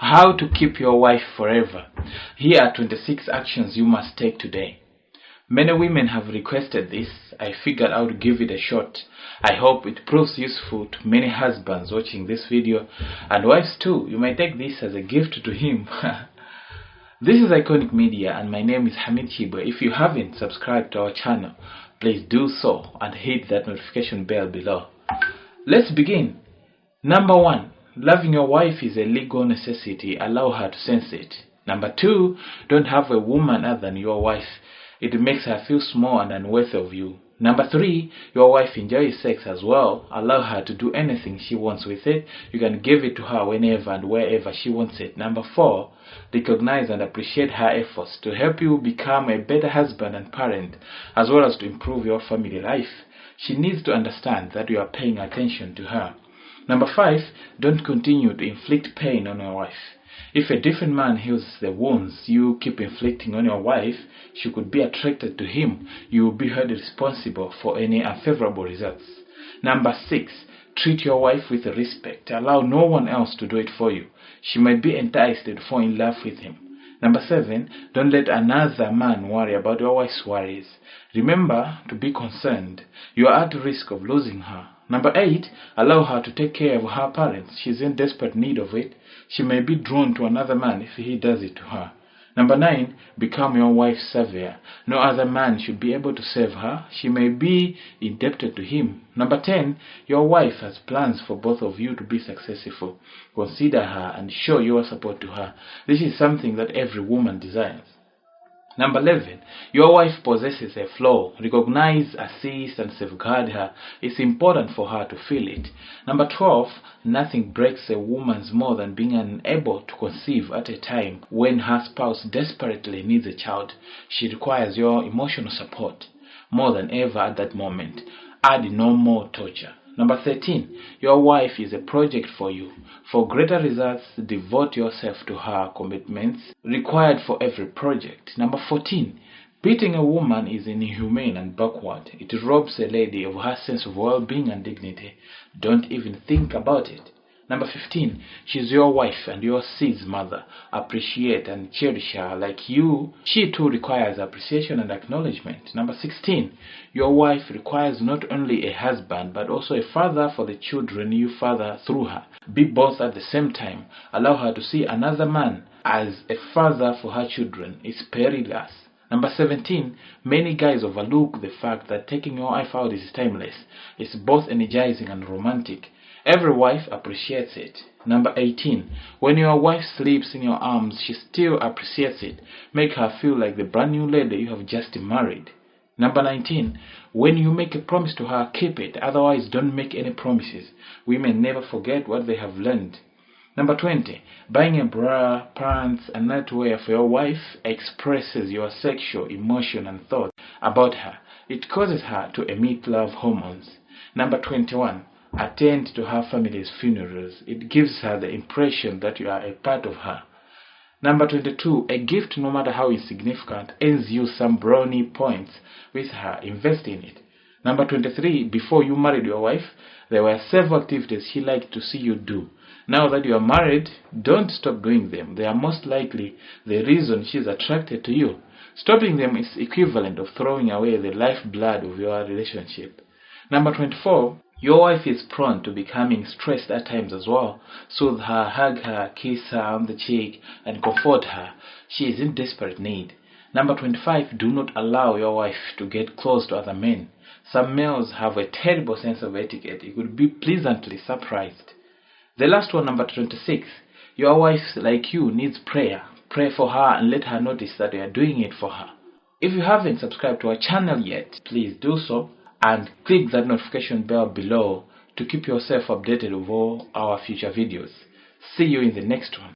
How to keep your wife forever. Here are 26 actions you must take today. Many women have requested this. I figured I would give it a shot. I hope it proves useful to many husbands watching this video, and wives too. You may take this as a gift to him. This is Iconic Media and my name is Hamid Chibo. If you haven't subscribed to our channel, please do so and hit that notification bell below. Let's begin. Number 1. Loving your wife is a legal necessity. Allow her to sense it. Number 2. Don't have a woman other than your wife. It makes her feel small and unworthy of you. Number 3. Your wife enjoys sex as well. Allow her to do anything she wants with it. You can give it to her whenever and wherever she wants it. Number 4. Recognize and appreciate her efforts to help you become a better husband and parent, as well as to improve your family life. She needs to understand that you are paying attention to her. Number 5. Don't continue to inflict pain on your wife. If a different man heals the wounds you keep inflicting on your wife, she could be attracted to him. You will be held responsible for any unfavorable results. Number 6. Treat your wife with respect. Allow no one else to do it for you. She might be enticed to fall in love with him. Number 7. Don't let another man worry about your wife's worries. Remember to be concerned. You are at risk of losing her. Number 8. Allow her to take care of her parents. She's in desperate need of it. She may be drawn to another man if he does it to her. Number 9. Become your wife's savior. No other man should be able to save her. She may be indebted to him. Number 10. Your wife has plans for both of you to be successful. Consider her and show your support to her. This is something that every woman desires. Number 11. Your wife possesses a flaw. Recognize, assist, and safeguard her. It's important for her to feel it. Number 12. Nothing breaks a woman more than being unable to conceive at a time when her spouse desperately needs a child. She requires your emotional support more than ever at that moment. Add no more torture. Number 13. Your wife is a project for you. For greater results, devote yourself to her commitments required for every project. Number 14. Beating a woman is inhumane and backward. It robs a lady of her sense of well-being and dignity. Don't even think about it. Number 15. She's your wife and your seed's mother. Appreciate and cherish her like you. She too requires appreciation and acknowledgement. Number 16. Your wife requires not only a husband but also a father for the children you father through her. Be both at the same time. Allow her to see another man as a father for her children. It's perilous. Number 17. Many guys overlook the fact that taking your wife out is timeless. It's both energizing and romantic. Every wife appreciates it. Number 18. When your wife sleeps in your arms, she still appreciates it. Make her feel like the brand new lady you have just married. Number 19. When you make a promise to her, keep it. Otherwise, don't make any promises. Women never forget what they have learned. Number 20. Buying a bra, pants, and nightwear for your wife expresses your sexual emotion and thought about her. It causes her to emit love hormones. Number 21. Attend to her family's funerals. It gives her the impression that you are a part of her. Number 22. A gift, no matter how insignificant, earns you some brownie points with her. Invest in it. Number 23. Before you married your wife, there were several activities she liked to see you do. Now that you are married, don't stop doing them. They are most likely the reason she is attracted to you. Stopping them is equivalent of throwing away the lifeblood of your relationship. Number 24. Your wife is prone to becoming stressed at times as well. Soothe her, hug her, kiss her on the cheek, and comfort her. She is in desperate need. Number 25. Do not allow your wife to get close to other men. Some males have a terrible sense of etiquette. You could be pleasantly surprised. The last one, number 26. Your wife, like you, needs prayer. Pray for her and let her notice that you are doing it for her. If you haven't subscribed to our channel yet, please do so. And click that notification bell below to keep yourself updated of all our future videos. See you in the next one.